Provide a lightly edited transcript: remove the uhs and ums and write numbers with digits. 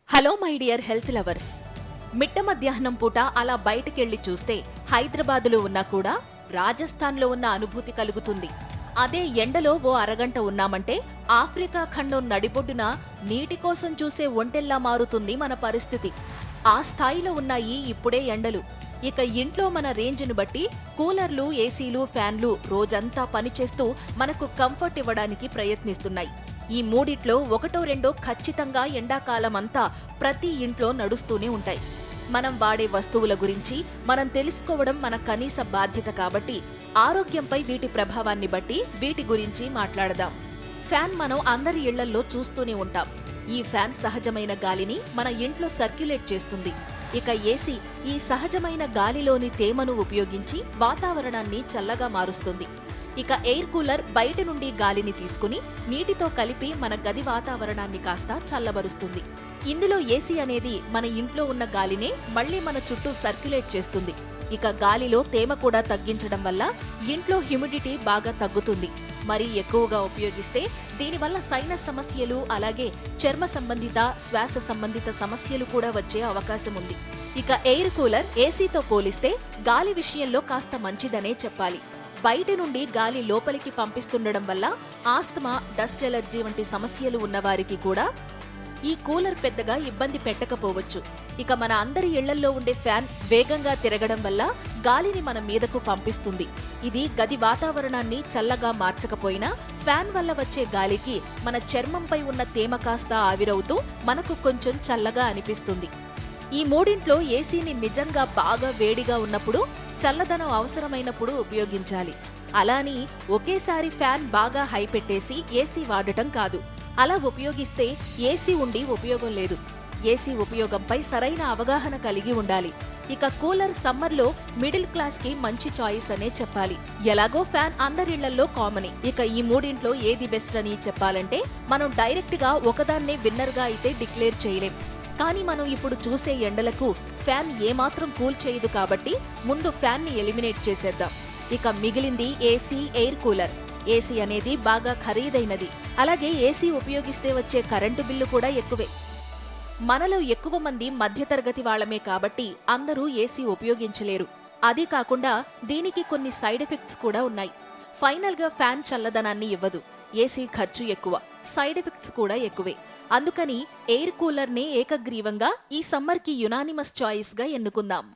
Hello my dear health lovers. మిట్ట మధ్యాహ్నం పూట అలా బయటికెళ్లి చూస్తే హైదరాబాదులో ఉన్నా కూడా రాజస్థాన్లో ఉన్న అనుభూతి కలుగుతుంది. అదే ఎండలో ఓ అరగంట ఉన్నామంటే ఆఫ్రికా ఖండం నడిబొడ్డున నీటి కోసం చూసే ఒంటెల్లా మారుతుంది మన పరిస్థితి. ఆ స్థాయిలో ఉన్నాయి ఇప్పుడే ఎండలు. ఇక ఇంట్లో మన రేంజ్ను బట్టి కూలర్లు, ఏసీలు, ఫ్యాన్లు రోజంతా పనిచేస్తూ మనకు కంఫర్ట్ ఇవ్వడానికి ప్రయత్నిస్తున్నాయి. ఈ మూడిట్లో ఒకటో రెండో ఖచ్చితంగా ఎండాకాలమంతా ప్రతి ఇంట్లో నడుస్తూనే ఉంటాయి. మనం వాడే వస్తువుల గురించి మనం తెలుసుకోవడం మన కనీస బాధ్యత కాబట్టి ఆరోగ్యంపై వీటి ప్రభావాన్ని బట్టి వీటి గురించి మాట్లాడదాం. ఫ్యాన్ మనం అందరి ఇళ్లల్లో చూస్తూనే ఉంటాం. ఈ ఫ్యాన్ సహజమైన గాలిని మన ఇంట్లో సర్క్యులేట్ చేస్తుంది. ఇక ఏసీ ఈ సహజమైన గాలిలోని తేమను ఉపయోగించి వాతావరణాన్ని చల్లగా మారుస్తుంది. ఇక ఎయిర్ కూలర్ బయట నుండి గాలిని తీసుకుని నీటితో కలిపి మన గది వాతావరణాన్ని కాస్త చల్లబరుస్తుంది. ఇందులో ఏసీ అనేది మన ఇంట్లో ఉన్న గాలినే మళ్లీ మన చుట్టూ సర్క్యులేట్ చేస్తుంది. ఇక గాలిలో తేమ కూడా తగ్గించడం వల్ల ఇంట్లో హ్యూమిడిటీ బాగా తగ్గుతుంది. మరీ ఎక్కువగా ఉపయోగిస్తే దీనివల్ల సైనస్ సమస్యలు, అలాగే చర్మ సంబంధిత, శ్వాస సంబంధిత సమస్యలు కూడా వచ్చే అవకాశం ఉంది. ఇక ఎయిర్ కూలర్ ఏసీతో పోలిస్తే గాలి విషయంలో కాస్త మంచిదనే చెప్పాలి. బయట నుండి గాలి లోపలికి పంపిస్తుండడం వల్ల ఆస్తమా, డస్ట్ ఎలర్జీ వంటి సమస్యలు ఉన్నవారికి కూడా ఈ కూలర్ పెద్దగా ఇబ్బంది పెట్టకపోవచ్చు. ఇక మన అందరి ఇళ్లల్లో ఉండే ఫ్యాన్ వేగంగా తిరగడం వల్ల గాలిని మన మీదకు పంపిస్తుంది. ఇది గది వాతావరణాన్ని చల్లగా మార్చకపోయినా ఫ్యాన్ వల్ల వచ్చే గాలికి మన చర్మంపై ఉన్న తేమ కాస్త ఆవిరవుతూ మనకు కొంచెం చల్లగా అనిపిస్తుంది. ఈ మూడింట్లో ఏసీని నిజంగా బాగా వేడిగా ఉన్నప్పుడు, చల్లదనం అవసరమైనప్పుడు ఉపయోగించాలి. అలాని ఒకేసారి ఫ్యాన్ బాగా హై పెట్టేసి ఏసీ వాడటం కాదు. అలా ఉపయోగిస్తే ఏసీ ఉండి ఉపయోగం లేదు. ఏసీ ఉపయోగంపై సరైన అవగాహన కలిగి ఉండాలి. ఇక కూలర్ సమ్మర్లో మిడిల్ క్లాస్ కి మంచి చాయిస్ అనే చెప్పాలి. ఎలాగో ఫ్యాన్ అందరిళ్లల్లో కామనే. ఇక ఈ మూడింట్లో ఏది బెస్ట్ అని చెప్పాలంటే మనం డైరెక్ట్ గా ఒకదాన్నే విన్నర్ గా అయితే డిక్లేర్ చేయలేం. కానీ మనం ఇప్పుడు చూసే ఎండలకు ఫ్యాన్ ఏమాత్రం కూల్ చేయదు కాబట్టి ముందు ఫ్యాన్ ని ఎలిమినేట్ చేసేద్దాం. ఇక మిగిలింది ఏసీ, ఎయిర్ కూలర్. ఏసీ అనేది బాగా ఖరీదైనది. అలాగే ఏసీ ఉపయోగిస్తే వచ్చే కరెంటు బిల్లు కూడా ఎక్కువే. మనలో ఎక్కువ మంది మధ్యతరగతి వాళ్లమే కాబట్టి అందరూ ఏసీ ఉపయోగించలేరు. అది కాకుండా దీనికి కొన్ని సైడ్ ఎఫెక్ట్స్ కూడా ఉన్నాయి. ఫైనల్ గా ఫ్యాన్ చల్లదనాన్ని ఇవ్వదు. ఏసీ ఖర్చు ఎక్కువ, సైడ్ ఎఫెక్ట్స్ కూడా ఎక్కువే. అందుకని ఎయిర్ కూలర్ నే ఏకగ్రీవంగా ఈ సమ్మర్ కి యునానిమస్ చాయిస్ గా ఎన్నుకుందాం.